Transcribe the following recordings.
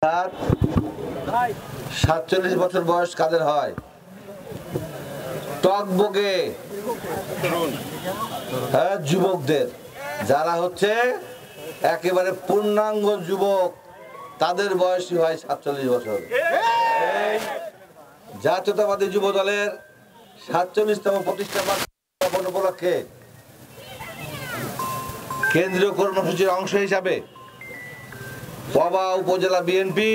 47 বছর বয়স কাদের হয়? টকবগে যুবকদের, যারা হচ্ছে একেবারে পূর্ণাঙ্গ যুবক, তাদের বয়সই হয় 47 বছর। জাতীয়তাবাদী যুব দলের 47তম প্রতিষ্ঠা বার্ষিকী উপলক্ষে কেন্দ্রীয় কর্মসূচির অংশ হিসাবে পবা উপজেলা বিএনপি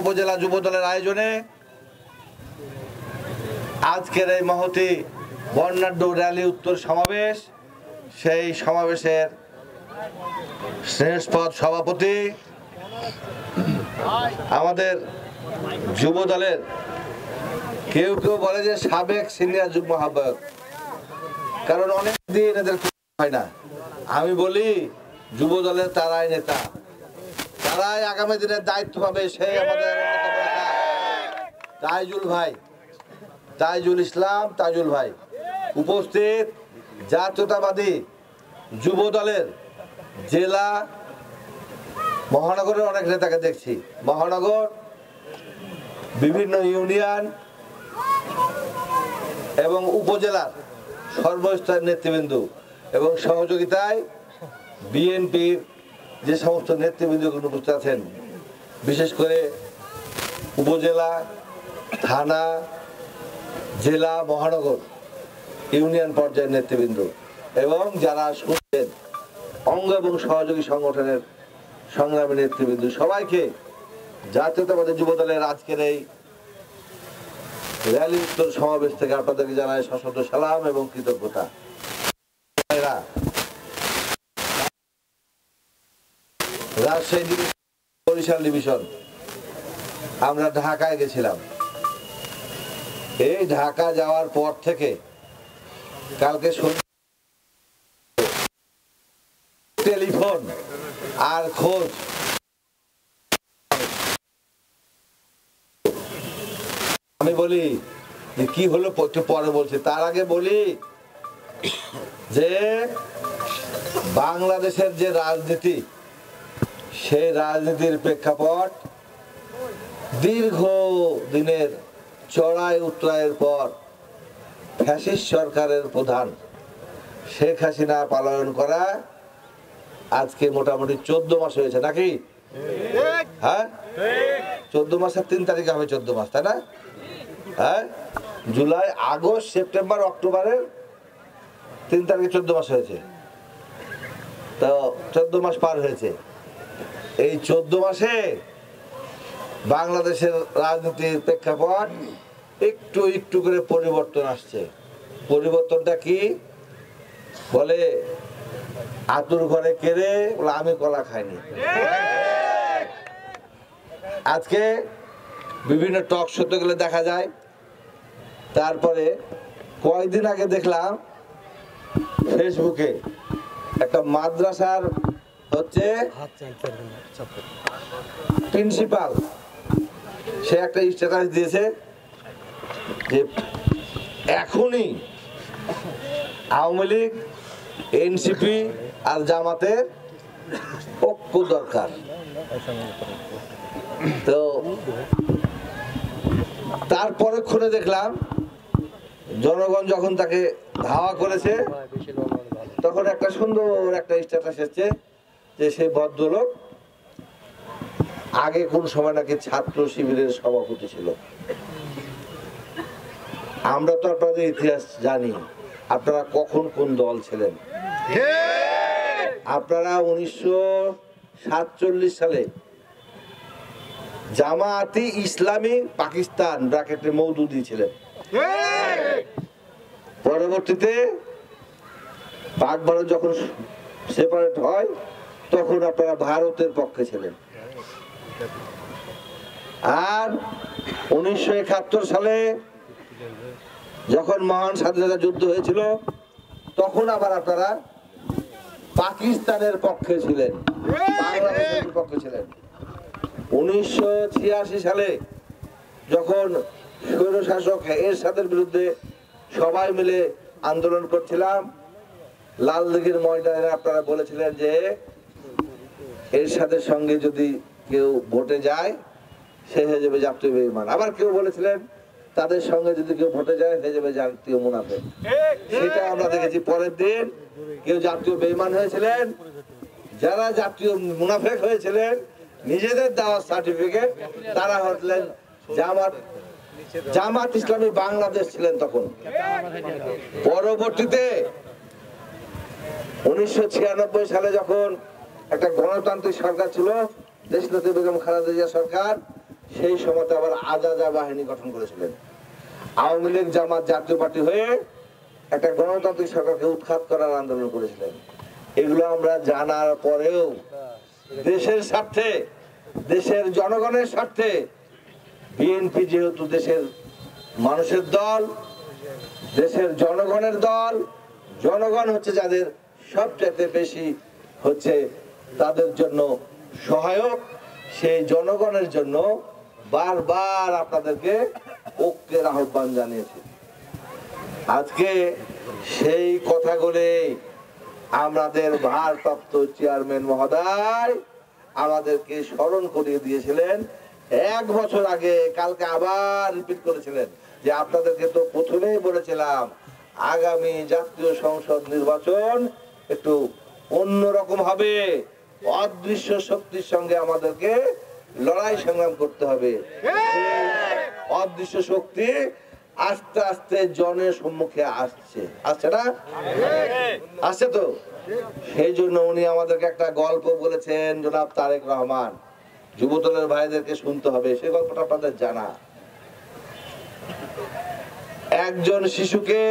উপজেলা যুব দলের আয়োজনে আজকের এই মহতী বর্ণাঢ্য র্যালি উত্তর সমাবেশ, সেই সমাবেশের স্নেহস্পদ সভাপতি আমাদের যুব দলের কেউ কেউ বলে যে সাবেক সিনিয়র যুগ্ম আহ্বায়ক, কারণ অনেক দিন এদের হয় না। আমি বলি যুব দলের তারাই নেতা, তারাই আগামী দিনের দায়িত্ব পাবে। সেই আমাদের তাইজুল ভাই, তাইজুল ইসলাম তাইজুল ভাই উপস্থিত। জাতীয়তাবাদী যুব দলের জেলা মহানগরের অনেক নেতাকে দেখছি, মহানগর বিভিন্ন ইউনিয়ন এবং উপজেলার সর্বস্তরের নেতৃবৃন্দ এবং সহযোগিতায় বিএনপির যে সমস্ত নেতৃবৃন্দ উপস্থিত আছেন, বিশেষ করে উপজেলা, থানা, জেলা, মহানগর, ইউনিয়ন পর্যায়ের নেতৃবৃন্দ এবং যারা শুনছেন অঙ্গ এবং সহযোগী সংগঠনের সংগ্রামী নেতৃবৃন্দ, সবাইকে জাতীয়তাবাদী যুব দলের আজকের এই র্যালি উত্তর সমাবেশ থেকে আপনাদেরকে জানাই সশস্ত্র সালাম এবং কৃতজ্ঞতা। রাজশাহী ডিভিশন, বরিশাল ডিভিশন, আমরা ঢাকায় গেছিলাম। এই ঢাকা যাওয়ার পর থেকে কালকে টেলিফোন আর খোঁজ, আমি বলি যে কি হলো একটু পরে বলছি, তার আগে বলি যে বাংলাদেশের যে রাজনীতি, সেই রাজনীতির প্রেক্ষাপট দীর্ঘ দিনের চড়াই উতরাইয়ের পর ফ্যাসিস্ট সরকারের প্রধান শেখ হাসিনা পালন করা আজকে মোটামুটি 14 মাস হয়েছে নাকি? হ্যাঁ, 14 মাসের 3 তারিখে হবে 14 মাস, তাই না? হ্যাঁ, জুলাই, আগস্ট, সেপ্টেম্বর, অক্টোবরের 3 তারিখে 14 মাস হয়েছে। তো 14 মাস পার হয়েছে। এই 14 মাসে বাংলাদেশের রাজনীতির প্রেক্ষাপট একটু একটু করে পরিবর্তন আসছে। পরিবর্তনটা কি? বলে আতুর ঘরে কেড়ে বলে আমি কলা খাইনি। আজকে বিভিন্ন টক শোতে গেলে দেখা যায়। তারপরে কয়েকদিন আগে দেখলাম ফেসবুকে একটা মাদ্রাসার হচ্ছে প্রিন্সিপাল, সে একটা স্ট্যাটাস দিয়েছে যে এখনই আওয়ামী লীগ, এনসিপি আর জামাতের ঐক্য দরকার। তো তারপরে খুলে দেখলাম জনগণ যখন তাকে ধাওয়া করেছে, তখন একটা সুন্দর একটা স্ট্যাটাস এসেছে যে সেই ভদ্রলোক আগে কোন সময় নাকি ছাত্র শিবিরের সভাপতি ছিল। আমরা তো আপনাদের ইতিহাস জানি, আপনারা কখন কোন দল ছিলেন। আপনারা 1947 সালে জামায়াতে ইসলামী পাকিস্তান ব্র্যাকেটে মওদুদি ছিলেন। পরবর্তীতে পাক ভারত যখন সেপারেট হয়, তখন আপনারা ভারতের পক্ষে ছিলেন। আর 1971 সালে যখন মহান স্বাধীনতা যুদ্ধ হয়েছিল, তখন আবার আপনারা পাকিস্তানের পক্ষে ছিলেন, বাংলাদেশের পক্ষে ছিলেন। 1986 সালে যখন স্বৈরশাসক এরশাদের বিরুদ্ধে সবাই মিলে আন্দোলন করছিলাম, লাল দিঘির ময়দানে আপনারা বলেছিলেন যে এরশাদের সঙ্গে যদি কেউ ভোটে যায় সে হয়ে যাবে জাতীয় বেঈমান, আবার কেউ বলেছিলেন তাদের সঙ্গে যদি কেউ ভোটে যায় হয়ে যাবে জাতীয় মুনাফিক। সেটা আমরা দেখেছি। পরের দিন কেউ জাতীয় বেঈমান হয়েছিলেন, যারা জাতীয় মুনাফিক হয়েছিলেন নিজেদের দেওয়া সার্টিফিকেট, তারা হলেন জামাত ইসলামী বাংলাদেশ ছিলেন তখন। পরবর্তীতে 1996 সালে যখন একটা গণতান্ত্রিক সরকার ছিল, দেশনেত্রী বেগম খালেদা জিয়া সরকার, সেই সময় আবার আজাদা বাহিনী গঠন করেছিলেন। আওয়ামী লীগ জামাত জাতীয় পার্টি হয়ে একটা গণতান্ত্রিক সরকারকে উৎখাত করার আন্দোলন করেছিলেন। এগুলো আমরা জানার পরেও দেশের স্বার্থে, দেশের জনগণের স্বার্থে বিএনপি যেহেতু দেশের মানুষের দল, দেশের জনগণের দল, জনগণ হচ্ছে যাদের সবচেয়ে বেশি হচ্ছে তাদের জন্য সহায়ক, সেই জনগণের জন্য বারবার আপনাদেরকে ঐক্যের আহ্বান জানিয়েছি। আজকে সেই কথাগুলি আমাদের ভারপ্রাপ্ত চেয়ারম্যান মহোদয় আমাদেরকে স্মরণ করিয়ে দিয়েছিলেন 1 বছর আগে। কালকে আবার রিপিট করেছিলেন যে আপনাদেরকে তো প্রথমেই বলেছিলাম আগামী জাতীয় সংসদ নির্বাচন একটু অন্যরকম হবে, অদৃশ্য শক্তির সঙ্গে আমাদেরকে লড়াই সংগ্রাম করতে হবে। অদৃশ্য শক্তি আস্তে আস্তে জনের সম্মুখে আসছে না, আসছে তো। সেই জন্য উনি আমাদেরকে একটা গল্প বলেছেন, জনাব তারেক রহমান, যুবদলের ভাইদেরকে শুনতে হবে, সেই গল্পটা আপনাদের জানা। একজন শিশুকে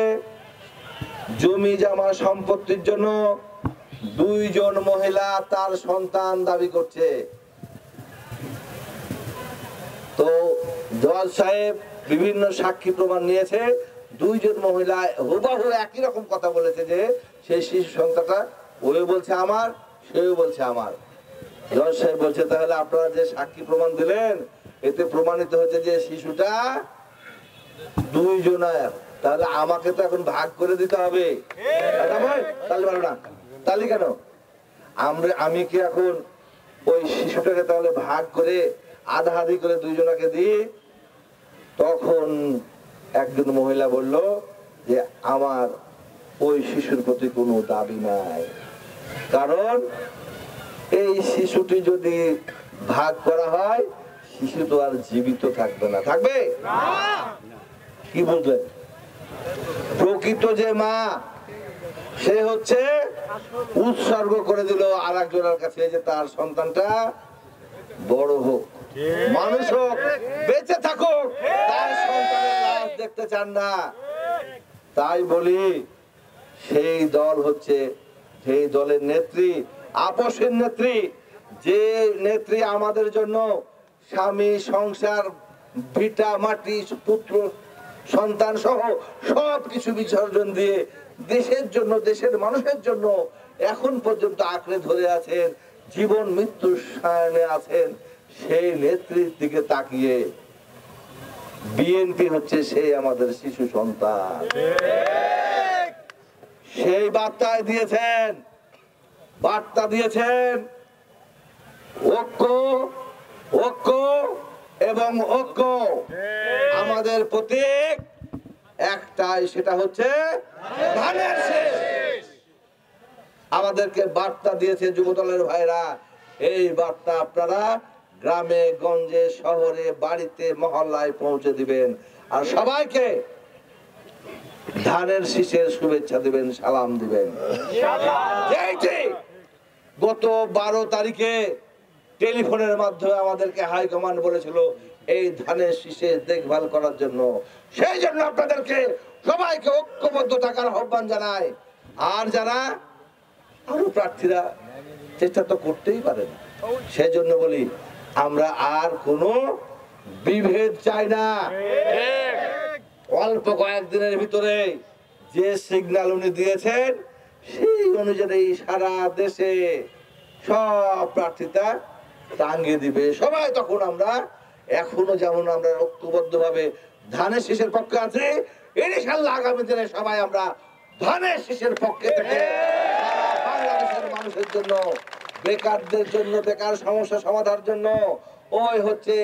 জমি জমা সম্পত্তির জন্য 2 জন মহিলা তার সন্তান দাবি করছে। তো জজ সাহেব বিভিন্ন সাক্ষী প্রমাণ নিয়েছে, 2 জন মহিলা হুবহু একই রকম কথা বলেছে যে সেই শিশু সন্তানটা ওই বলছে আমার, সেও বলছে আমার। জজ সাহেব বলছে তাহলে আপনারা যে সাক্ষী প্রমাণ দিলেন এতে প্রমাণিত হচ্ছে যে শিশুটা 2 জনের, তাহলে আমাকে তো এখন ভাগ করে দিতে হবে। তাহলে বলো না, তাহলে কেন আমি কি এখন ওই শিশুটাকে তাহলে ভাগ করে আধা আধি করে 2 জনকে দিই? তখন একজন মহিলা বলল যে আমার ওই শিশুর প্রতি কোনো দাবি নাই, কারণ এই শিশুটি যদি ভাগ করা হয় শিশু তো আর জীবিত থাকবে না, থাকবে কি বুঝলেন? প্রকৃত যে মা সে হচ্ছে উৎসর্গ করে দিল আর একজনের কাছে যে তার সন্তানটা বড় হোক, মানুষ হোক, বেঁচে থাকুক, তার সন্তানের লাশ দেখতে চান না। তাই বলি সেই দল হচ্ছে, সেই দলের নেত্রী, আপসের নেত্রী, যে নেত্রী আমাদের জন্য স্বামী, সংসার, ভিটা মাটি, পুত্র সন্তান সহ সবকিছু বিসর্জন দিয়ে দেশের জন্য, দেশের মানুষের জন্য এখন পর্যন্ত আঁকড়ে ধরে আছেন, জীবন মৃত্যুর সায়নে আছেন, সেই নেত্রীর দিকে তাকিয়ে বিএনপি হচ্ছে সেই আমাদের শিশু সন্তান। সেই বার্তা দিয়েছেন ঐক্য, ঐক্য এবং ঐক্য। আমাদের প্রতীক একটাই, সেটা হচ্ছে ধানের শীষ। আমাদেরকে বার্তা দিয়েছে যুবদলের ভাইরা, এই বার্তা আপনারা গ্রামে গঞ্জে শহরে বাড়িতে মহল্লায় পৌঁছে দিবেন আর সবাইকে ধানের শীষের শুভেচ্ছা দিবেন, সালাম দিবেন। গত 12 তারিখে টেলিফোনের মাধ্যমে আমাদেরকে হাইকমান্ড বলেছিল এই ধানের শীষের দেখভাল করার জন্য। সেই জন্য আপনাদেরকে সবাইকে ঐক্যবদ্ধ থাকার আহ্বান জানাই। আর যারা আরো প্রার্থীরা চেষ্টা তো করতেই পারেন, সেই জন্য বলি আমরা আর কোনো বিভেদ চাই না। অল্প কয়েকদিনের ভিতরে যে সিগন্যাল উনি দিয়েছেন সেই অনুযায়ী সারা দেশে সব প্রার্থীতা টাঙ্গিয়ে দিবে সবাই। তখন আমরা এখনো যেমন আমরা ঐক্যবদ্ধ ভাবে ধানের শীষের পক্ষে আছি, ইনশাআল্লাহ আগামী দিনে সবাই আমরা ধানের শীষের পক্ষে থেকে বাংলাদেশের মানুষের জন্য বেকারদের জন্য, বেকার সমস্যা সমাধানের জন্য, ওই হচ্ছে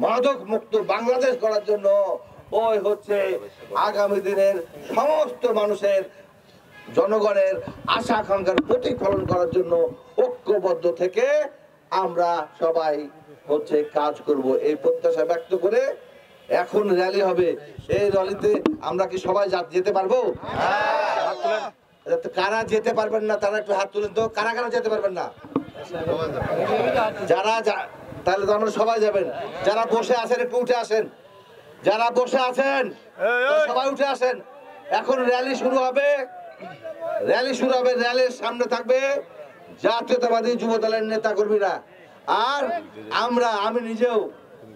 মাদক মুক্ত বাংলাদেশ করার জন্য, ওই হচ্ছে আগামী দিনের সমস্ত মানুষের জনগণের আশা আকাঙ্ক্ষার প্রতিফলন করার জন্য ঐক্যবদ্ধ থেকে আমরা সবাই হচ্ছে কাজ করব, এই প্রত্যাশা ব্যক্ত করে এখন র্যালি হবে। এই র্যালিতে আমরা কি সবাই যেতে পারবো? কারা যেতে পারবেন না তারা একটু হাত তুলেন তো। কারা কারা যেতে পারবেন না? যারা তাহলে তো আমরা সবাই যাবেন। যারা বসে আছেন একটু উঠে আসেন। যারা বসে আছেন সবাই উঠে আসেন। এখন র্যালি শুরু হবে। র্যালি শুরু হবে। র্যালির সামনে থাকবে জাতীয়তাবাদী যুব দলের নেতা কর্মীরা। আর আমি নিজেও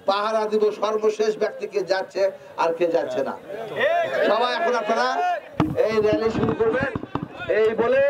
পাহারা দিব সর্বশেষ ব্যক্তিকে যাচ্ছে আর কে যাচ্ছে না। সবাই এখন আপনারা এই র্যালি শুরু করবেন এই বলে